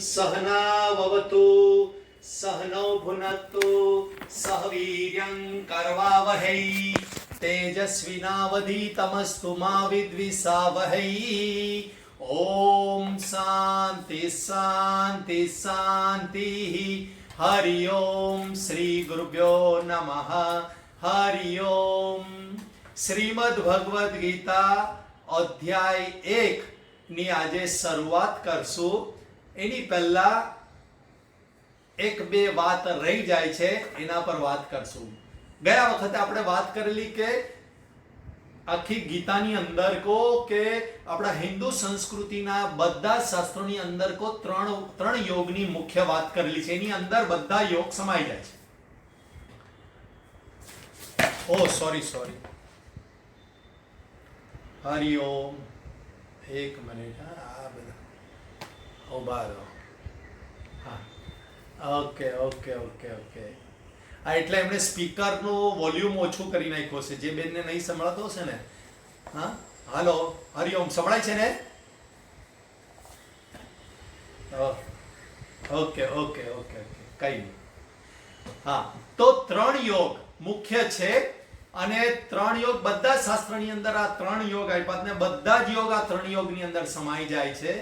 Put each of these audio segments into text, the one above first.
सहनाववतु सहनौ भुनक्तु सह वीर्यं करवावहै तेजस्विनावधीतमस्तु मा विद्विषावहै। ओम शांति शांति शांति। हरि ओम श्री गुरुभ्यो नमः। हरि ओम। श्रीमद् भगवद गीता अध्याय 1 ની આજે શરૂઆત કરશું। એની પહેલા એક બે વાત રહી જાય છે, એના પર વાત કરશું। ગયા વખતે આપણે વાત કરેલી કે આખી ગીતાની અંદર કો કે આપણા હિન્દુ સંસ્કૃતિના બધા શાસ્ત્રોની અંદર કો ત્રણ યોગની મુખ્ય વાત કરેલી છે। એની અંદર બધા યોગ સમાઈ જાય છે। ઓ સોરી હરિ ઓમ। एक मिनट। हाँ उभा रहो। हाँ ओके ओके ओके ओके। हाँ એટલે એમણે સ્પીકરનું વોલ્યુમ ઓછું કરી નાખ્યો છે, જે બેનને નહીં સંભળાતો હશે ને। હા હાલો હરિઓમ, સંભળાય છે ને? ઓકે ઓકે ઓકે ઓકે કઈ નહીં। હા તો ત્રણ યોગ મુખ્ય છે અને ત્રણ યોગ બધા શાસ્ત્રની અંદર આ ત્રણ યોગ આપ્યા ને બધા જ યોગ આ ત્રણ યોગની અંદર સમાઈ જાય છે।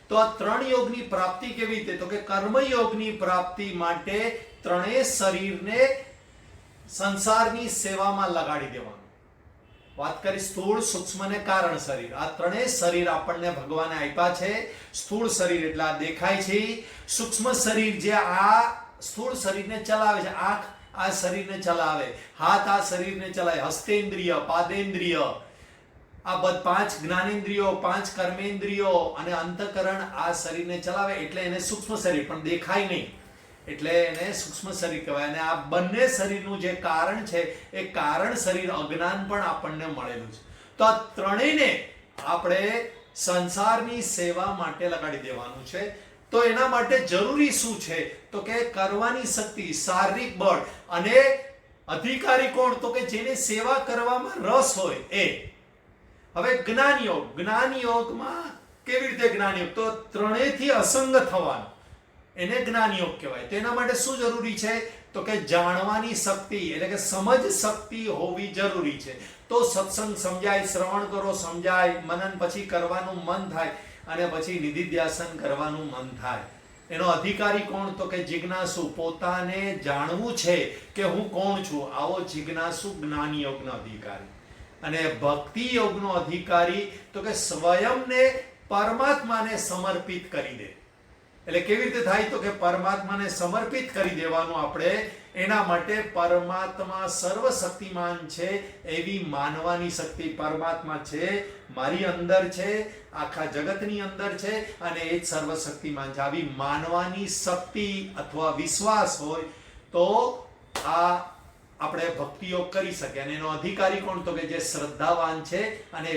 તો આ ત્રણ યોગની પ્રાપ્તિ કેવી રીતે? તો કે કર્મ યોગની પ્રાપ્તિ માટે ત્રણેય શરીરને સંસારની સેવામાં લગાડી દેવાનું। વાત કરી સ્થૂળ સૂક્ષ્મ અને કારણ શરીર। આ ત્રણેય શરીર આપણને ભગવાને આપ્યા છે। સ્થૂળ શરીર એટલે આ દેખાય છે, સૂક્ષ્મ શરીર જે આ સ્થૂળ શરીરને ચલાવે છે, આંખ આ શરીરને ચલાવે, હાથ આ શરીરને ચલાવે, હસ્તેન્દ્રિય, પાદેન્દ્રિય, આ પાંચ જ્ઞાનેન્દ્રિયો, પાંચ કર્મેન્દ્રિયો અને અંતઃકરણ આ શરીરને ચલાવે, એટલે એને સૂક્ષ્મ શરીર, પણ દેખાય નહીં એટલે એને સૂક્ષ્મ શરીર કહેવાય। અને આ બંને શરીરનું જે કારણ છે એ કારણ શરીર અજ્ઞાન પણ આપણને મળેલું છે। તો આ ત્રણેયને આપણે સંસારની સેવા માટે લગાડી દેવાનું છે। તો એના માટે જરૂરી શું છે? તો કે કરવાની શક્તિ, શારીરિક બળ અને અધિકારી કોણ? તો કે જેને સેવા કરવામાં રસ હોય એ। હવે જ્ઞાન યોગ, જ્ઞાન યોગમાં કેવી રીતે જ્ઞાન યોગ? તો ત્રણેયથી અસંગ થવાનું, એને જ્ઞાન યોગ કહેવાય। તેના માટે શું જરૂરી છે? તો કે જાણવાની શક્તિ એટલે કે સમજ શક્તિ હોવી જરૂરી છે। તો સત્સંગ સમજાય, શ્રવણ કરો સમજાય, મનન પછી કરવાનું મન થાય અને પછી નિધિધ્યાસન કરવાનું મન થાય। એનો અધિકારી કોણ? તો કે જિજ્ઞાસુ, પોતાને જાણવું છે કે હું કોણ છું, આવો જિજ્ઞાસુ જ્ઞાન યોગનો અધિકારી। અને ભક્તિ યોગનો અધિકારી તો કે સ્વયંને પરમાત્માને સમર્પિત કરી દે। એટલે કેવી રીતે થાય? તો કે પરમાત્માને સમર્પિત કરી દેવાનું આપણે। એના માટે પરમાત્મા સર્વશક્તિમાન છે એવી માનવાની શક્તિ। પરમાત્મા છે, મારી અંદર છે, આખા જગતની અંદર છે અને એ જ સર્વશક્તિમાન છે, આવી માનવાની શક્તિ અથવા વિશ્વાસ હોય તો આ આપણે ભક્તિ યોગ કરી શકીએ। અને એનો અધિકારી કોણ? તો કે જે શ્રદ્ધાવાન છે અને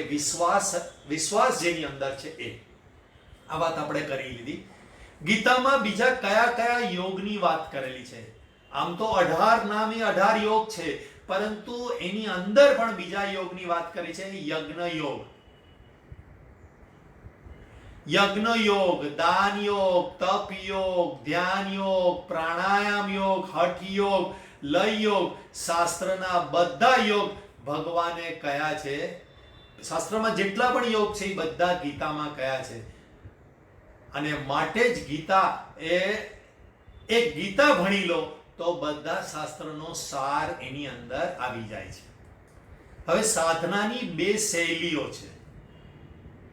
વિશ્વાસ જેની અંદર છે એ। આ વાત આપણે કરી લીધી। ગીતામાં બીજા કયા કયા યોગની વાત કરેલી છે? આમ તો 18 નામી 18 યોગ છે, પરંતુ એની અંદર પણ બીજા યોગની વાત કરી છે। યજ્ઞ યોગ, યજ્ઞ યોગ, દાન યોગ, તપ યોગ, ધ્યાન યોગ, પ્રાણાયામ યોગ, હઠ યોગ, લય યોગ। શાસ્ત્રના બધા યોગ ભગવાને કયા છે? શાસ્ત્રમાં જેટલા પણ યોગ છે એ બધા ગીતામાં કયા છે? અને માટે જ ગીતા એક ગીતા ભણી લો તો બધા શાસ્ત્રનો સાર એની અંદર આવી જાય છે। હવે સાધનાની બે શૈલીઓ છે।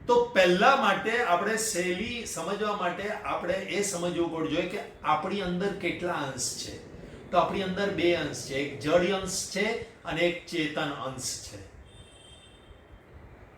તો પહેલા માટે આપણે શૈલી સમજવા માટે આપણે એ સમજવું પડે કે આપણી અંદર કેટલા અંશ છે। તો આપણી અંદર બે અંશ છે, એક જડ અંશ છે અને એક ચેતન અંશ છે।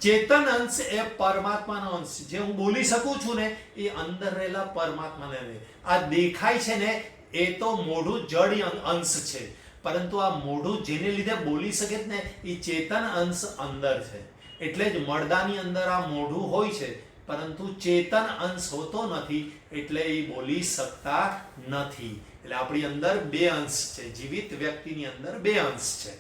ચેતન અંશ એ પરમાત્માનો અંશ છે। જે હું બોલી શકું છું ને એ અંદર રહેલા પરમાત્માને આ દેખાય છે ને એ તો મોઢું જડ અંશ છે, પરંતુ આ મોઢું જેને લીધે બોલી શકે ને એ ચેતન અંશ અંદર છે। એટલે જ મળદાની અંદર આ મોઢું હોય છે, પરંતુ ચેતન અંશ હોતો નથી, એટલે એ બોલી શકતા નથી। એટલે આપણી અંદર બે અંશ છે, જીવિત વ્યક્તિની અંદર બે અંશ છે।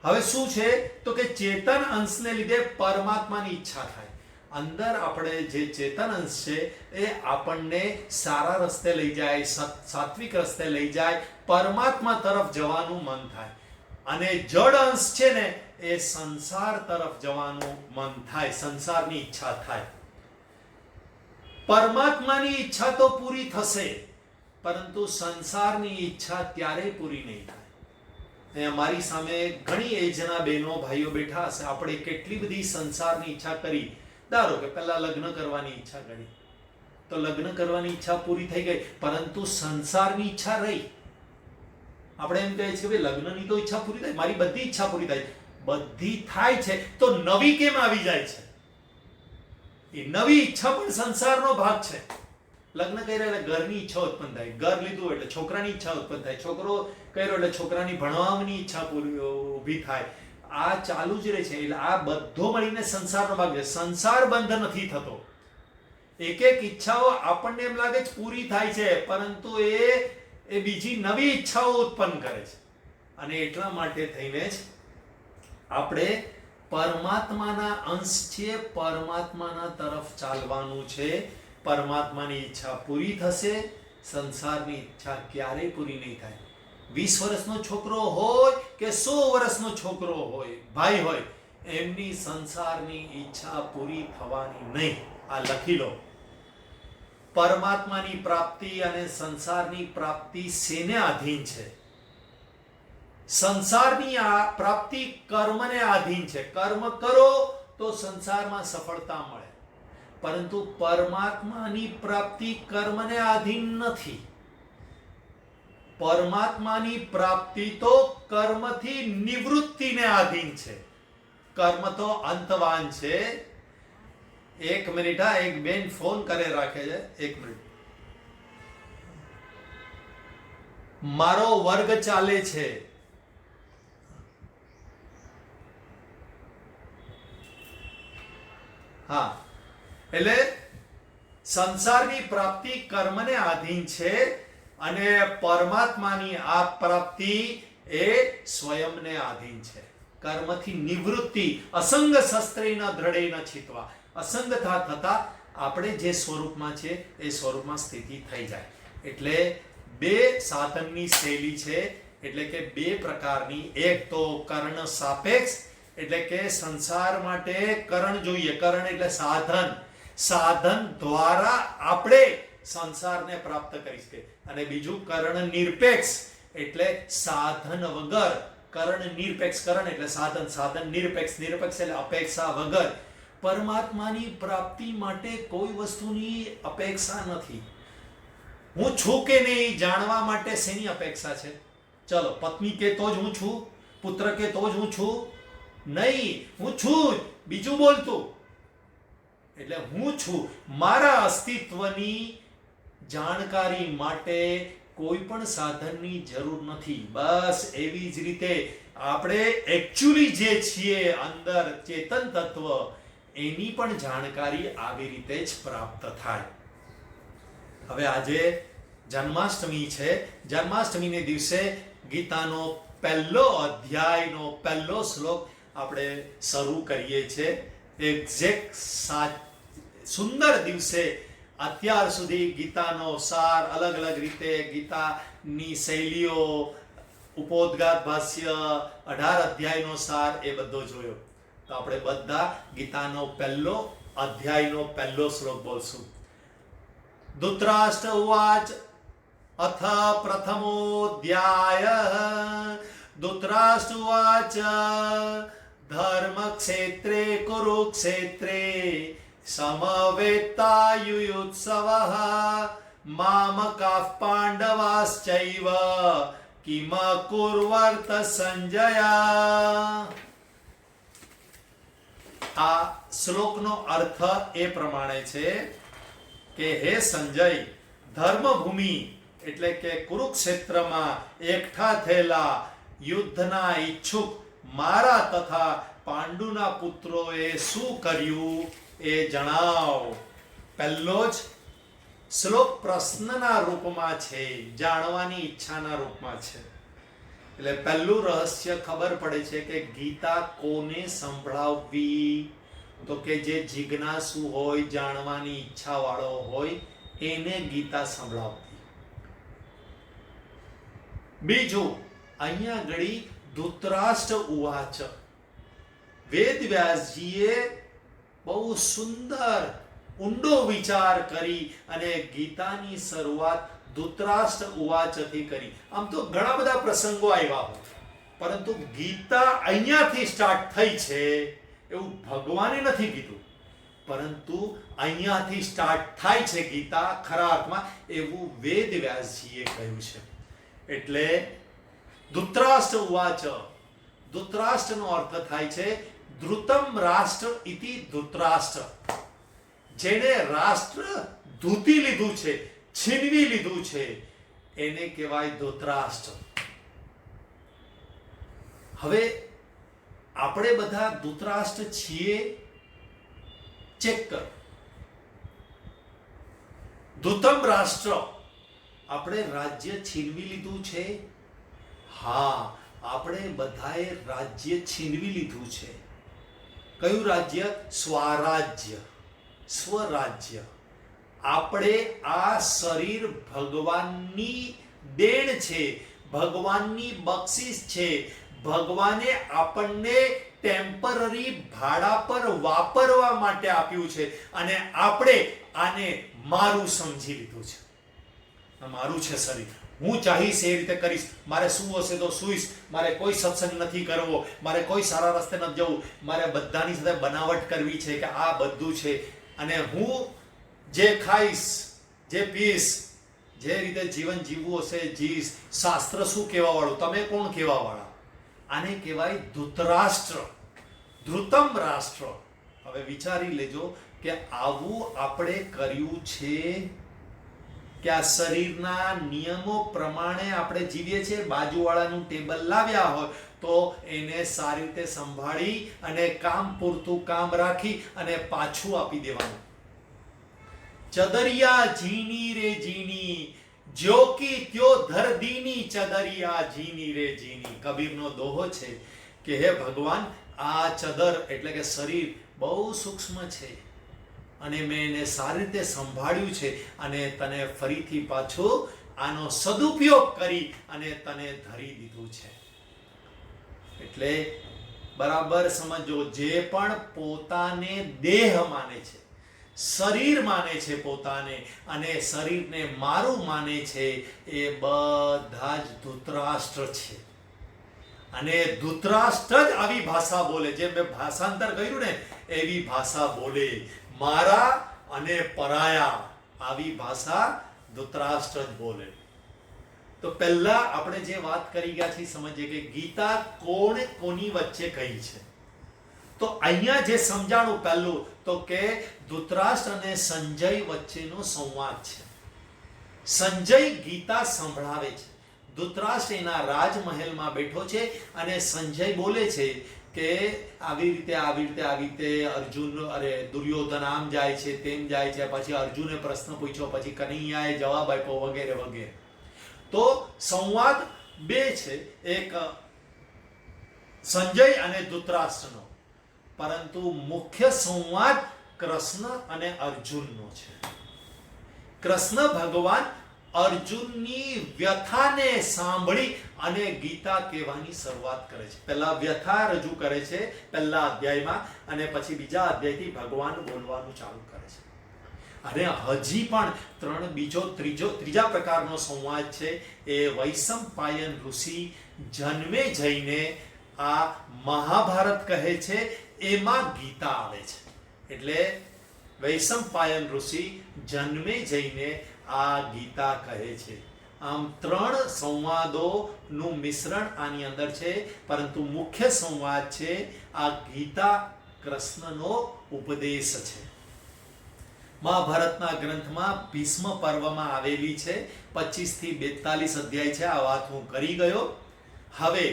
હવે શું છે? તો કે ચેતન અંશને લીધે પરમાત્માની ઈચ્છા થાય અંદર આપણે જે ચેતન અંશ છે એ આપણને સારા રસ્તે લઈ જાય, સાત્વિક રસ્તે લઈ જાય, પરમાત્મા તરફ જવાનું મન થાય. અને જડ અંશ છે ને એ સંસાર તરફ જવાનું મન થાય, સંસારની ઈચ્છા થાય. પરમાત્માની ઈચ્છા તો પૂરી થશે, પરંતુ સંસારની ઈચ્છા ક્યારેય પૂરી નહીં થાય. અહીંયા મારી સામે ઘણી એજના બહેનો ભાઈઓ બેઠા હશે. આપણે કેટલી બધી સંસારની ઈચ્છા કરી. ધારો કે પહેલા લગ્ન કરવાની ઈચ્છા કરી, તો લગ્ન કરવાની ઈચ્છા પૂરી થઈ ગઈ, પરંતુ સંસારની ઈચ્છા રહી. આપણે એમ કહીએ છીએ કે લગ્નની તો ઈચ્છા પૂરી થાય, મારી બધી ઈચ્છા પૂરી થાય. બધી થાય છે તો નવી કેમ આવી જાય છે? એ નવી ઈચ્છા પણ સંસારનો ભાગ છે. લગ્ન કર્યા એટલે ઘરની ઈચ્છા ઉત્પન્ન થાય, ઘર લીધું એટલે છોકરાની ઈચ્છા ઉત્પન્ન થાય, છોકરો કર્યો એટલે છોકરાની ભણવાની ઈચ્છા ઊભી થાય. આ ચાલુ જ રહે છે. એટલે આ બધો મળીને સંસારનો ભાગ છે. સંસાર બંધ નથી થતો. એક એક ઈચ્છાઓ આપણને એમ લાગે છે પૂરી થાય છે, પરંતુ એ બીજી નવી ઈચ્છાઓ ઉત્પન્ન કરે છે. અને એટલા માટે થઈને જ આપણે પરમાત્માના અંશ છીએ, પરમાત્માના તરફ ચાલવાનું છે. પરમાત્માની ઈચ્છા પૂરી થશે, સંસારની ઈચ્છા ક્યારેય પૂરી નહીં થાય. 20 વર્ષનો છોકરો હોય કે 100 વર્ષનો છોકરો હોય, ભાઈ હોય, એમની સંસારની ઈચ્છા પૂરી થવાની નહીં. આ લખી લો. પરમાત્માની પ્રાપ્તિ અને સંસારની પ્રાપ્તિ શેને આધીન છે? સંસારની આ પ્રાપ્તિ કર્મને આધીન છે. કર્મ કરો તો સંસારમાં સફળતા મળે, પરંતુ પરમાત્માની પ્રાપ્તિ કર્મને આધીન નથી. પરમાત્માની પ્રાપ્તિ તો કર્મથી નિવૃત્તિને આધીન છે. કર્મ તો અંતવાન છે. એક મિનિટ, હા, એક બેન ફોન કરે રાખે છે. એક મિનિટ. મારો વર્ગ ચાલે છે. હા, એટલે સંસારની પ્રાપ્તિ કર્મને આધીન છે અને પરમાત્માની આ પ્રાપ્તિ એ સ્વયંને આધીન છે. કર્મથી નિવૃત્તિ, અસંગ શસ્ત્રેણ દ્રઢેન છિત્વા. અસંગતા થતા આપણે જે સ્વરૂપમાં છે એ સ્વરૂપમાં સ્થિતિ થઈ જાય. એટલે બે સાધનની શૈલી છે, એટલે કે બે પ્રકારની. એક તો કર્ણ સાપેક્ષ, એટલે કે સંસાર માટે કરણ જોઈએ. કરણ એટલે સાધન. સાધન દ્વારા આપણે સંસારને પ્રાપ્ત કરી શકીએ. અને બીજું કરણ નિરપેક્ષ, એટલે સાધન વગર. કરણ નિરપેક્ષ, કરણ એટલે સાધન, સાધન નિરપેક્ષ, નિરપેક્ષ એટલે અપેક્ષા વગર. પરમાત્માની પ્રાપ્તિ માટે કોઈ વસ્તુની અપેક્ષા નથી. હું છું કે નહીં જાણવા માટે શેની અપેક્ષા છે? ચલો, પત્ની કે તો જ હું છું, પુત્ર કે તો જ હું છું? નહીં, હું છું, બીજું બોલતું. એટલે હું છું. મારા અસ્તિત્વની જાણકારી માટે કોઈ પણ સાધનની જરૂર નથી. બસ એવી જ રીતે આપણે એકચ્યુઅલી જે છીએ અંદર ચેતન તત્વ, એની પણ જાણકારી આવી રીતે જ પ્રાપ્ત થાય. હવે આજે જન્માષ્ટમી છે. જન્માષ્ટમીને દિવસે ગીતાનો પહેલો અધ્યાયનો પહેલો શ્લોક આપણે શરૂ કરીએ છીએ. એક્ઝેક્ટ સુંદર દિવસે અત્યાર સુધી ગીતાનો સાર, અલગ અલગ રીતે ગીતાની શૈલીઓ, ઉપોદ્ઘાત ભાષ્ય, 18 અધ્યાયનો સાર, એ બધો જોયો. તો આપણે બધા ગીતાનો પહેલો અધ્યાયનો પહેલો શ્લોક બોલશું. ધૃતરાષ્ટ્ર ઉવાચ અથ પ્રથમોऽધ્યાય. ધૃતરાષ્ટ્ર ઉવાચ ધર્મક્ષેત્રે કુરુક્ષેત્રે સમવેત્તાયુયુત્સવઃ મામકાઃ પાંડવાશ્ચૈવ કિમ કુર્વર્ત સંજય. આ શ્લોકનો અર્થ એ પ્રમાણે છે કે હે સંજય, ધર્મભૂમિ એટલે કે કુરુક્ષેત્રમાં એકઠા થયેલા યુદ્ધના ઈચ્છુક મારા તથા પાંડુના પુત્રોએ શું કર્યું એ જણાવ. પહેલો જ શ્લોક પ્રશ્નના રૂપમાં છે, જાણવાની ઈચ્છાના રૂપમાં છે. એટલે પહેલું રહસ્ય ખબર પડે છે કે ગીતા કોને સંભળાવવી, તો કે જે જિજ્ઞાસુ હોય, જાણવાની ઈચ્છા વાળો હોય એને ગીતા સંભળાવતી. બીજું, અહીંયા ઘડી ધૃતરાષ્ટ્ર ઉવાચ, વેદ વ્યાસજીએ બહુ સુંદર ઊંડો વિચાર કરી અને ગીતાની શરૂઆત ધૃતરાષ્ટ્ર ઉવાચથી કરી. આમ તો ઘણા બધા પ્રસંગો આવ્યા હોય, પરંતુ ગીતા અહીંયાથી સ્ટાર્ટ થઈ છે એવું ભગવાને નથી કીધું, પરંતુ અહીંયાથી સ્ટાર્ટ થાય છે ગીતા ખરા અર્થમાં એવું વેદ વ્યાસજીએ કહ્યું છે. એટલે ધૃતરાષ્ટ્ર ઉવાચ, ધૃતરાષ્ટ્રનો અર્થ થાય છે ધૃતમ રાષ્ટ્ર ઇતિ ધૃતરાષ્ટ્ર, જેને રાષ્ટ્ર ધૂતી લીધું છે, છીનવી લીધું છે, એને કહેવાય ધૃતરાષ્ટ્ર. હવે આપણે બધા ધૃતરાષ્ટ્ર છીએ? ચેક કરો. ધૃતમ રાષ્ટ્ર, આપણે રાજ્ય છીનવી લીધું છે? હા, આપણે બધાએ રાજ્ય છીનવી લીધું છે. કયું રાજ્ય? સ્વરાજ્ય, સ્વરાજ્ય. આપણે આ શરીર ભગવાનની દેણ છે, ભગવાનની બક્ષિસ છે. ભગવાને આપણને ટેમ્પરરી ભાડા પર વાપરવા માટે આપ્યું છે અને આપણે આને મારું સમજી લીધું છે. મારું છે શરીર, હું ચાહીશ એ રીતે કરીશ, મારે સૂવું હશે તો સૂઈશ, મારે કોઈ સત્સંગ નથી કરવો, મારે કોઈ સારા રસ્તે નથી જવું, મારે બધાની સાથે બનાવટ કરવી છે કે આ બધું છે, અને હું જે ખાઈશ, જે પીશ, જે રીતે જીવન જીવવું હશે જીવીશ. શાસ્ત્ર શું કહેવા વાળું, તમે કોણ કહેવા વાળા? આને કહેવાય ધૃતરાષ્ટ્ર, ધૃતમ રાષ્ટ્ર. હવે વિચારી લેજો કે આવું આપણે કર્યું છે કે આ શરીરના નિયમો પ્રમાણે આપણે જીવીએ છીએ? બાજુવાળાનું ટેબલ લાવ્યા હોય તો એને સારી રીતે સંભાળી અને કામ પૂરતું કામ રાખી અને પાછું આપી દેવાનું. ચદરિયા જીની રે જીની, જ્યો કી ત્યો ધર દીની, ચદરિયા જીની રે જીની. કબીરનો દોહો છે કે હે ભગવાન, આ ચદર એટલે કે શરીર બહુ સૂક્ષ્મ છે અને મેં એને સારી રીતે સંભાળ્યું છે અને તને ફરીથી પાછું આનો સદુપયોગ કરી અને તને ધરી દીધું છે. એટલે બરાબર સમજો, જે પણ પોતાને દેહ માને છે, શરીર માને છે પોતાને, અને શરીરને મારું માને છે, એ બધા જ ધૃતરાષ્ટ્ર છે. અને ધૃતરાષ્ટ્ર જ આવી ભાષા બોલે, જેમ મેં ભાષાંતર કર્યું ને એવી ભાષા બોલે. મારા અને પરાયા આવી ભાષા ધૃતરાષ્ટ્ર જ બોલે. તો પહેલા આપણે જે વાત કરી ગયા છીએ સમજીએ કે ગીતા કોણે કોની વચ્ચે કહી છે. તો અહીંયા જે સમજાણું પહેલું તો કે ધૃતરાષ્ટ્ર અને સંજય વચ્ચેનો સંવાદ છે. સંજય ગીતા સંભળાવે છે. ધૃતરાષ્ટ્ર એના રાજમહેલમાં બેઠો છે અને સંજય બોલે છે કે આવી રીતે અર્જુન, દુર્યોધન આમ જાય છે, તેમ જાય છે, પછી અર્જુને પ્રશ્ન પૂછ્યો, પછી કનૈયાએ જવાબ આપ્યો, વગેરે વગેરે. તો સંવાદ બે છે, એક સંજય અને ધૃતરાષ્ટ્રનો, પરંતુ મુખ્ય સંવાદ કૃષ્ણ અને અર્જુનનો છે. કૃષ્ણ ભગવાન અર્જુનની વ્યથાને સાંભળી અને ગીતા કહેવાની શરૂઆત કરે છે. પહેલા વ્યથા રજૂ કરે છે પહેલા અધ્યાયમાં, અને પછી બીજા અધ્યાયથી ભગવાન બોલવાનું ચાલુ કરે છે. અને હજી પણ ત્રીજા પ્રકારનો સંવાદ છે. એ વૈશંપાયન ઋષિ જન્મે જઈને આ મહાભારત કહે છે, એમાં ગીતા આવે છે. એટલે વૈશંપાયન ઋષિ જન્મે જઈને આ ગીતા કહે છે. આમ ત્રણ સંવાદોનું મિશ્રણ આની અંદર છે, પરંતુ મુખ્ય સંવાદ છે આ ગીતા કૃષ્ણનો ઉપદેશ છે. મહાભારતના ગ્રંથમાં ભીષ્મ પર્વમાં આવેલી છે. 25 થી 42 અધ્યાય છે. આ વાત હું કરી ગયો. હવે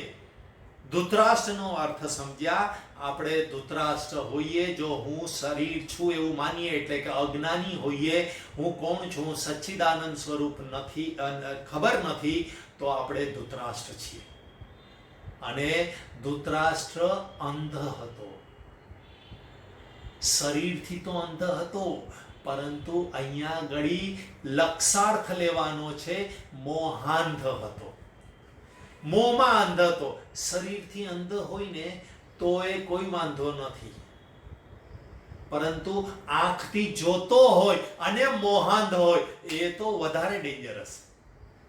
ધૃતરાષ્ટ્રનો અર્થ સમજ્યા. આપણે ધૃતરાષ્ટ્ર હોઈએ, જો હું શરીર છું એવું માનીએ એટલે કે અજ્ઞાની હોઈએ, હું કોણ છું, સચ્ચિદાનંદ સ્વરૂપ નથી, ખબર નથી, તો આપણે ધૃતરાષ્ટ્ર છીએ. અને ધૃતરાષ્ટ્ર અંધ હતો. શરીરથી તો અંધ હતો, પરંતુ અહીંયા ઘડી લક્ષાર્થ લેવાનો છે, મોહાંધ હતો, મોંમાં અંધ હતો. શરીરથી અંધ હોય ને તો એ કોઈ વાંધો નથી, પરંતુ આંખથી જોતો હોય અને મોહાંધ હોય એ તો વધારે ડેન્જરસ.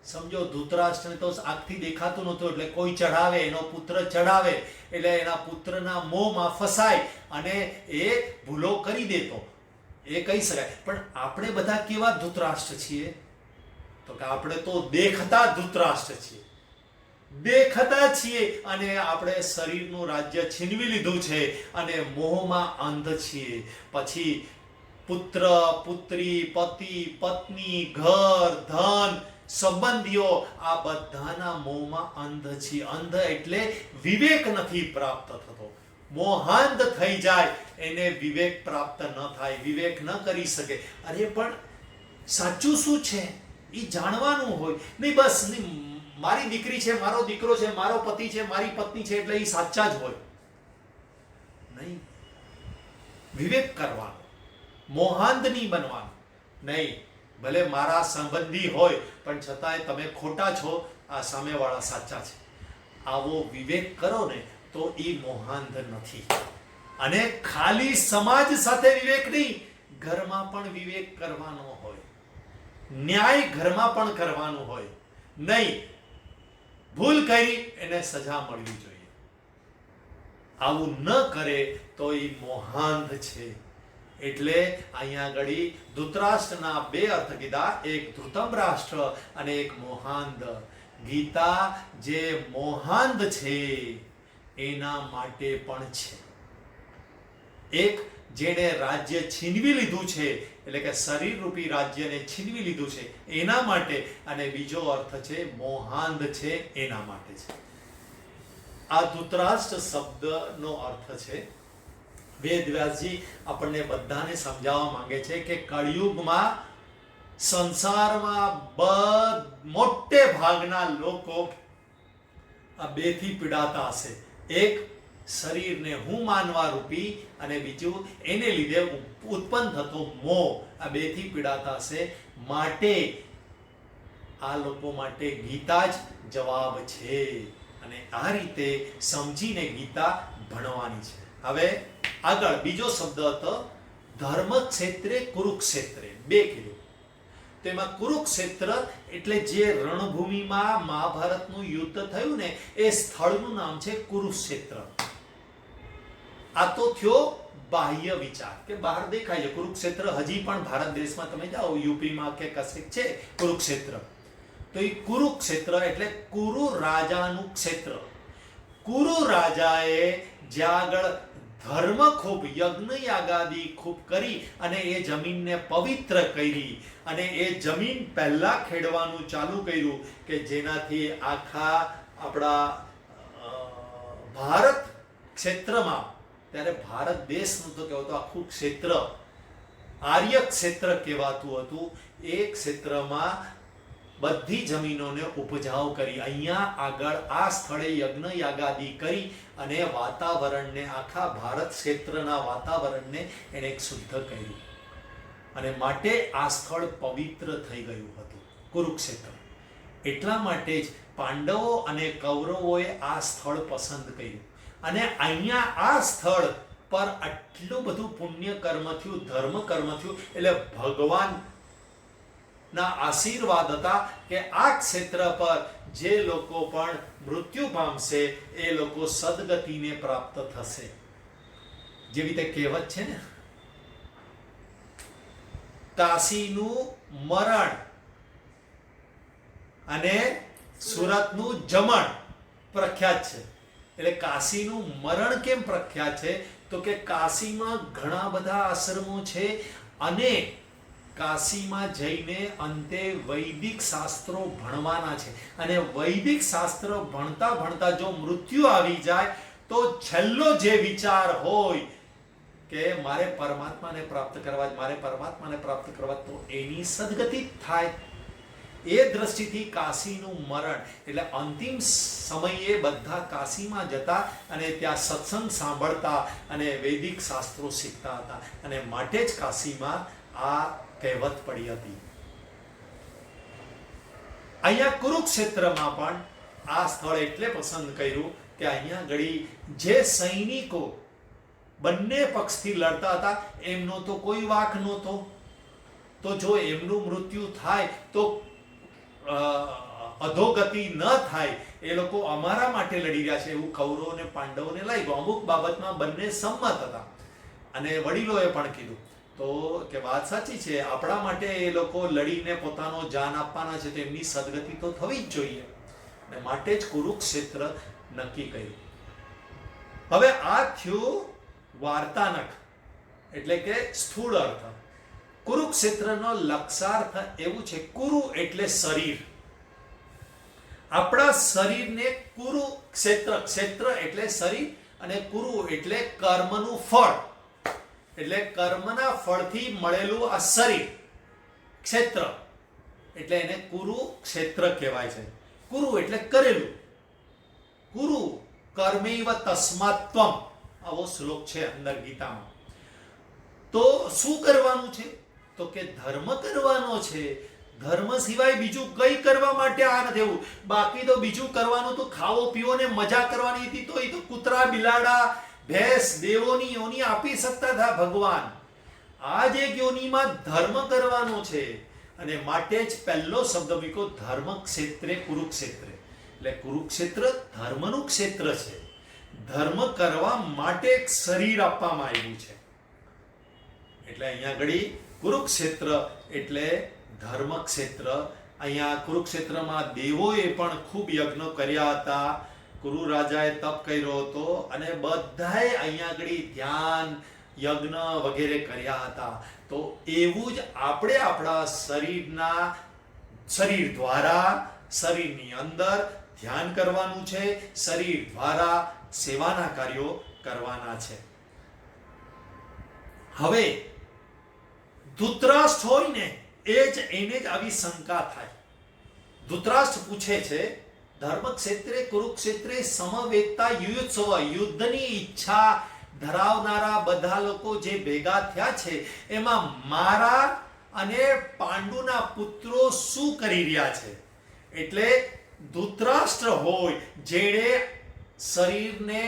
સમજો, ધૃતરાષ્ટ્રને તો આંખથી દેખાતું નહોતું, એટલે કોઈ ચઢાવે, એનો પુત્ર ચઢાવે એટલે એના પુત્રના મોંમાં ફસાય અને એ ભૂલો કરી દેતો, એ કહી શકાય. પણ આપણે બધા કેવા ધૃતરાષ્ટ્ર છીએ? તો કે આપણે તો દેખતા ધૃતરાષ્ટ્ર છીએ, દેખતા છીએ, અને આપણે શરીરનું રાજ્ય છીનવી લીધું છે અને મોહમાં અંધ છીએ. પછી પુત્ર, પુત્રી, પતિ, પત્ની, ઘર, ધન, સંબંધીઓ, આ બધાના મોહમાં અંધ છીએ. અંધ એટલે વિવેક નથી પ્રાપ્ત થતો. મોહાંધ થઈ જાય એને વિવેક પ્રાપ્ત ન થાય, વિવેક ન કરી શકે. અરે પણ સાચું શું છે એ જાણવાનું હોય. નહીં બસ મારી દીકરી છે, મારો દીકરો છે, મારો પતિ છે, મારી પત્ની છે એટલે એ સાચા જ હોય. નહીં, વિવેક કરવાનો, મોહાંધ નહીં બનવાનું. નહીં, ભલે મારા સંબંધી હોય પણ છતાંય તમે ખોટા છો, આ સામેવાળા સાચા છે. આવો વિવેક કરો ને તો એ મોહાંધ નથી. અને ખાલી સમાજ સાથે વિવેક નહીં, ઘરમાં પણ વિવેક કરવાનો હોય, ન્યાય ઘરમાં પણ કરવાનું હોય. નહીં, ભૂલ કરી એને સજા મળવી જોઈએ. આવું ન કરે તો એ મોહાંધ છે. એટલે અહીંયા આગળ ધૃતરાષ્ટ્રના બે અર્થ કીધા, એક ધૃતમ રાષ્ટ્ર અને એક મોહાંધ. ગીતા જે મોહાંધ છે એના માટે પણ છે. એક જેણે રાજ્ય છીનવી લીધું છે, એટલે કે શરીર રૂપી રાજ્યને છીનવી લીધું છે એના માટે, અને બીજો અર્થ છે મોહાંધ છે એના માટે છે. આ ધૃતરાષ્ટ્ર શબ્દનો અર્થ છે. વેદવ્યાસજી આપણને બધાને સમજાવવા માંગે છે કે કળિયુગમાં સંસારમાં મોટે ભાગના લોકો આ બેથી પીડાતા હશે. એક શરીરને હું માનવા રૂપી, અને બીજું એને લીધે ઉત્પન્ન થતો મોહ. આ બેથી પીડાતા હશે. માટે આ લોકો માટે ગીતા જ જવાબ છે, અને આ રીતે સમજીને ગીતા ભણવાની છે. હવે આગળ બીજો શબ્દ હતો ધર્મ ક્ષેત્રે કુરુક્ષેત્રે. બે કીધું. તેમાં કુરુક્ષેત્ર એટલે જે રણભૂમિમાં મહાભારતનું યુદ્ધ થયું ને એ સ્થળનું નામ છે કુરુક્ષેત્ર. આ તો થયો બાહ્ય વિચાર કે બહાર દેખાય છે. કુરુક્ષેત્ર હજી પણ ભારત દેશમાં તમે જાઓ, યુપીમાં કે કશે છે કુરુક્ષેત્ર. તો એ કુરુક્ષેત્ર એટલે કુરુ રાજાનું ક્ષેત્ર. કુરુ રાજાએ જ્યાં આગળ ધર્મ ખૂબ, યજ્ઞ યાગાદી ખૂબ કરી અને એ જમીનને પવિત્ર કરી, અને એ જમીન પહેલા ખેડવાનું ચાલુ કર્યું કે જેનાથી આખા આપણા ભારત ક્ષેત્રમાં, ત્યારે ભારત દેશ નહોતો કહેવાતો, આખું ક્ષેત્ર આર્ય ક્ષેત્ર કહેવાતું હતું. એ ક્ષેત્રમાં બધી જમીનોને ઉપજાવ કરી. અહીંયા આગળ આ સ્થળે યજ્ઞ યાગાદી કરી અને વાતાવરણને, આખા ભારત ક્ષેત્રના વાતાવરણને એને શુદ્ધ કર્યું, અને માટે આ સ્થળ પવિત્ર થઈ ગયું હતું કુરુક્ષેત્ર. એટલા માટે જ પાંડવો અને કૌરવોએ આ સ્થળ પસંદ કર્યું, અને અહીંયા આ સ્થળ પર આટલું બધું પુણ્ય કર્મ થયું, ધર્મ કર્મ થયું. એટલે ભગવાન ના આશીર્વાદ હતા કે આ ક્ષેત્ર પર જે લોકો પણ મૃત્યુ પામશે એ લોકો સદગતિને પ્રાપ્ત થશે. જેવી રીતે કહેવત છે ને, કાશીનું મરણ અને સુરતનું જમણ પ્રખ્યાત છે. એટલે કાશીનું મરણ કેમ પ્રખ્યાત છે? તો કે કાશીમાં ઘણા બધા આશ્રમો છે, અને કાશીમાં જઈને અંતે વૈદિક શાસ્ત્રો ભણવાના છે, અને વૈદિક શાસ્ત્ર ભણતા ભણતા જો મૃત્યુ આવી જાય તો છેલ્લો જે વિચાર હોય કે મારે પરમાત્માને પ્રાપ્ત કરવા, મારે પરમાત્માને પ્રાપ્ત કરવા, તો એની સદગતિ થાય. એ દ્રષ્ટિથી કાશીનું મરણ એટલે અંતિમ સમયે બધા કાશીમાં જતા અને ત્યાં સત્સંગ સાંભળતા અને વૈદિક શાસ્ત્રો શીખતા હતા અને માટે જ કાશીમાં આ કહેવત પડી હતી. અહીંયા કુરુક્ષેત્રમાં પણ આ સ્થળ એટલે પસંદ કર્યું કે અહીંયા ઘડી જે સૈનિકો બંને પક્ષથી લડતા હતા એમનો તો કોઈ વાંક નહોતો. તો જો એમનું મૃત્યુ થાય તો અધોગતિ ન થાય, એ લોકો અમારા માટે લડી રહ્યા છે એવું કૌરવ અને પાંડવોને લાગ્યું. અમુક બાબતમાં બંને સંમત હતા અને વડીલોએ પણ કીધું તો કે વાત સાચી છે, આપણા માટે એ લોકો લડીને પોતાનો જાન આપવાના છે તો એમની સદગતિ તો થવી જ જોઈએ અને માટે જ કુરુક્ષેત્ર નક્કી કર્યું. હવે આ થયું વાર્તાનક એટલે કે સ્થૂળ અર્થ. કુરુક્ષેત્રનો લક્ષાર્થ એવું છે, કુરુ એટલે શરીર. આપણા શરીરને કુરુક્ષેત્ર, ક્ષેત્ર એટલે શરીર અને કુરુ એટલે કર્મનું ફળ, એટલે કર્મના ફળથી મળેલું આ શરીર ક્ષેત્ર એટલે એને કુરુક્ષેત્ર કહેવાય છે. કુરુ એટલે કરેલું, કુરુ કર્મૈવ તસ્માત્ ત્વમ, આવો શ્લોક છે અંદર ગીતામાં. તો શું કરવાનું છે? તો કે ધર્મ કરવાનો છે. ધર્મ સિવાય બીજું કઈ કરવા માટે આ નથી. એવું બાકી તો બીજું કરવાનું તો ખાવો પીવો ને મજા કરવાની હતી, તો એ તો કૂતરા બિલાડા ભેંસ દેવોની યોની આપી શકતા હતા ભગવાન. આ જે યોનીમાં ધર્મ કરવાનો છે અને માટે જ પહેલો શબ્દ મૂક્યો ધર્મ ક્ષેત્રે કુરુક્ષેત્રે. એટલે કુરુક્ષેત્ર ધર્મનું ક્ષેત્ર છે. ધર્મ કરવા માટે એક શરીર આપવામાં આવ્યું છે. એટલે અહીંયા ઘડી કુરુક્ષેત્ર એટલે ધર્મ ક્ષેત્ર. અહીંયા કુરુક્ષેત્રમાં દેવોએ પણ ખૂબ યજ્ઞ કર્યા હતા. કુરુ રાજાએ તપ કર્યો હતો અને બધાએ અહીંયા ઘડી ધ્યાન યજ્ઞ વગેરે કર્યા હતા. તો એવું જ આપણે આપણા શરીર દ્વારા શરીરની અંદર ધ્યાન કરવાનું છે, શરીર દ્વારા સેવાના કાર્યો કરવાના છે. હવે ધૃતરાષ્ટ્ર હોય ને એને જ આવી શંકા થાય. ધૃતરાષ્ટ્ર પૂછે છે ધર્મક્ષેત્રે કુરુક્ષેત્રે સમવેતતા યુયુત્સવ, યુદ્ધની ઈચ્છા ધરાવનારા બધા લોકો જે ભેગા થયા છે એમાં મારા અને પાંડુના પુત્રો શું કરી રહ્યા છે? એટલે ધૃતરાષ્ટ્ર હોય જેણે શરીરને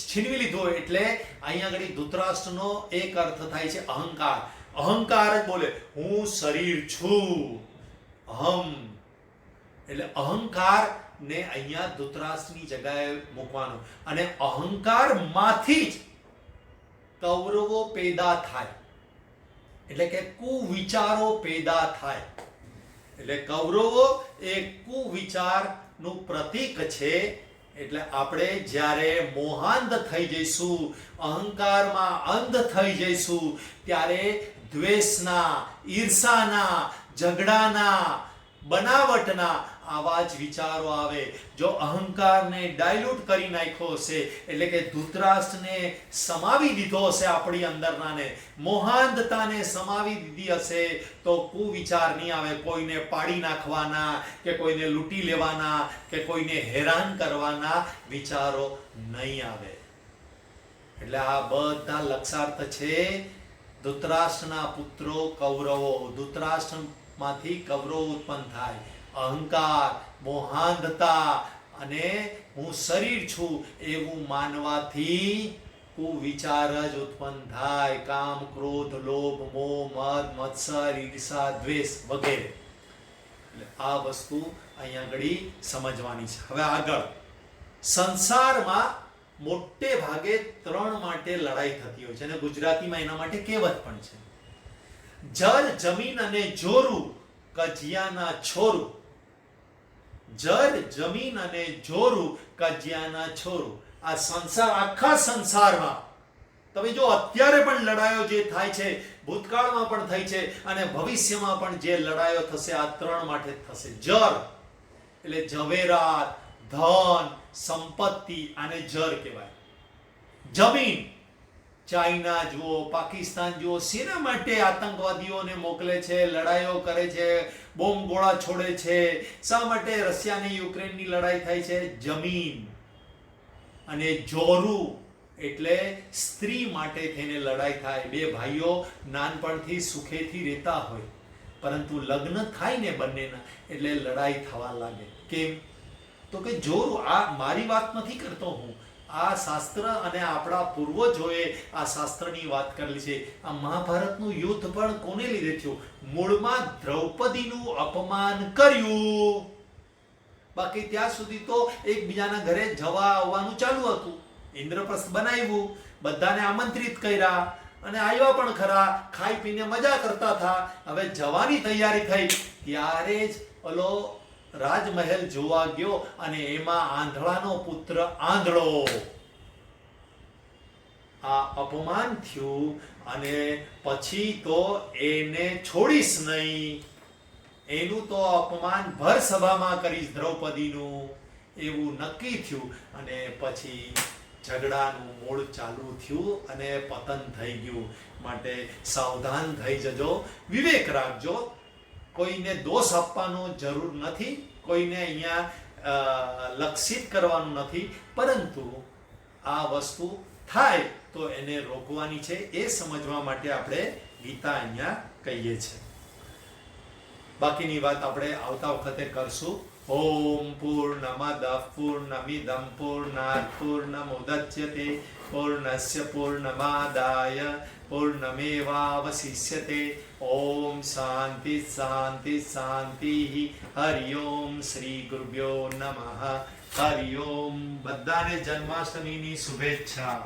છીનવી લીધો, એટલે અહીંયા આગળ ધૃતરાષ્ટ્રનો એક અર્થ થાય છે અહંકાર. અહંકાર જ બોલે હું શરીર છું, અહમ. એટલે અહંકાર ને અહીંયા ધૃતરાષ્ટ્રની જગ્યાએ મૂકવાનો અને અહંકારમાંથી જ કૌરવો પેદા થાય, એટલે કે કુવિચારો પેદા થાય. એટલે કૌરવો એ કુવિચારનું પ્રતીક છે. એટલે આપણે જ્યારે મોહાંધ થઈ જઈશું, અહંકારમાં અંધ થઈ જઈશું, ત્યારે દ્વેષના, ઈર્ષાના, ઝઘડાના, બનાવટના આવા જ વિચારો આવે. જો અહંકારને ડાયલ્યુટ કરી નાખ્યો હશે, એટલે કે ધૃતરાષ્ટ્રને સમાવી દીધો હશે આપણી અંદરનાને, મોહાંધતાને સમાવી દીધી હશે, તો કુવિચાર નહીં આવે. કોઈને પાડી નાખવાના કે કોઈને લૂંટી લેવાના કે કોઈને હેરાન કરવાના વિચારો નહીં આવે. એટલે આ બધા લક્ષાર્થ છે ધૃતરાષ્ટ્રના પુત્રો કૌરવો. ધૃતરાષ્ટ્રમાંથી કૌરવો ઉત્પન્ન થાય. અહંકાર, મોહાંધતા અને હું શરીર છું એવું માનવાથી કુવિચાર જ ઉત્પન્ન થાય. કામ, ક્રોધ, લોભ, મોહ, મદ, મત્સર, ઈર્ષા, દ્વેષ વગેરે. એટલે આ વસ્તુ અહીંયા ઘડી સમજવાની છે. હવે આગળ સંસારમાં મોટે ભાગે 3 માટે લડાઈ થતી હોય છે અને ગુજરાતીમાં એના માટે કહેવત પણ છે. જર, જમીન અને જોરું, કજિયાના છોરું. જર, જમીન અને જોરું, કજિયાના છોરું. આ સંસાર, આખા સંસારમાં તમે જો અત્યારે પણ લડાઈઓ જે થાય છે, ભૂતકાળમાં પણ થઈ છે અને ભવિષ્યમાં પણ જે લડાઈઓ થશે આ 3 માટે થશે. જર એટલે ઝવેરાત, ધન, સંપત્તિ, આને જર કહેવાય. જમીન, ચાઇના જુઓ, પાકિસ્તાન જુઓ, શેના માટે આતંકવાદીઓને મોકલે છે, લડાઈઓ કરે છે, બોમ્બ ગોળા છોડે છે? શા માટે રશિયા અને યુક્રેનની લડાઈ થાય છે? જમીન અને જોરું એટલે સ્ત્રી માટે થઈને લડાઈ થાય. બે ભાઈઓ નાનપણથી સુખેથી રહેતા હોય, પરંતુ લગ્ન થાય ને બંનેના એટલે લડાઈ થવા લાગે. કેમ? તો કે જોરું. આ મારી વાત નથી કરતો હું, આ શાસ્ત્ર અને આપણા પૂર્વજોએ આ શાસ્ત્રની વાત કરેલી છે. આ મહાભારતનું યુદ્ધ પણ કોને લીધે થયું? મૂળમાં દ્રૌપદીનું અપમાન કર્યું. બાકી ત્યાં સુધી તો એકબીજાના ઘરે જવા આવવાનું ચાલુ હતું. ઇન્દ્રપ્રસ્થ બનાવ્યું, બધાને આમંત્રિત કર્યા અને આવ્યા પણ ખરા, ખાઈ પીને મજા કરતા હતા. હવે જવાની તૈયારી થઈ ત્યારે જ ઓલો રાજમહેલ જોવા ગયો અને એમાં આંધળાનો પુત્ર આંધળો. આ અપમાન થયું અને પછી તો એને છોડીશ નહીં, એનું તો અપમાન ભર સભામાં કરીશ દ્રૌપદીનું, એવું નક્કી થયું. અને પછી ઝઘડાનું મૂળ ચાલુ થયું અને પતન થઈ ગયું. માટે સાવધાન થઈ જજો, વિવેક રાખજો. કોઈને દોષ આપવાનો જરૂર નથી, કોઈને અહીંયા લક્ષિત કરવાનું નથી, પરંતુ આ વસ્તુ થાય તો એને રોકવાની છે. એ સમજવા માટે આપણે ગીતા અહીંયા કહીએ છીએ. બાકીની વાત આપણે આવતા વખતે કરશું. ઓમ પૂર્ણમદ પૂર્ણમિદં પૂર્ણાત પૂર્ણમુદચ્યતે પૂર્ણસ્ય પૂર્ણમાદાય પૂર્ણમેવાવશિષ્યતે. ઓમ શાંતિ શાંતિ શાંતિ. હરિ ઓમ શ્રી ગુરુભ્યો નમઃ. હરિ ઓમ. બધાને જન્માષ્ટમીની શુભેચ્છા.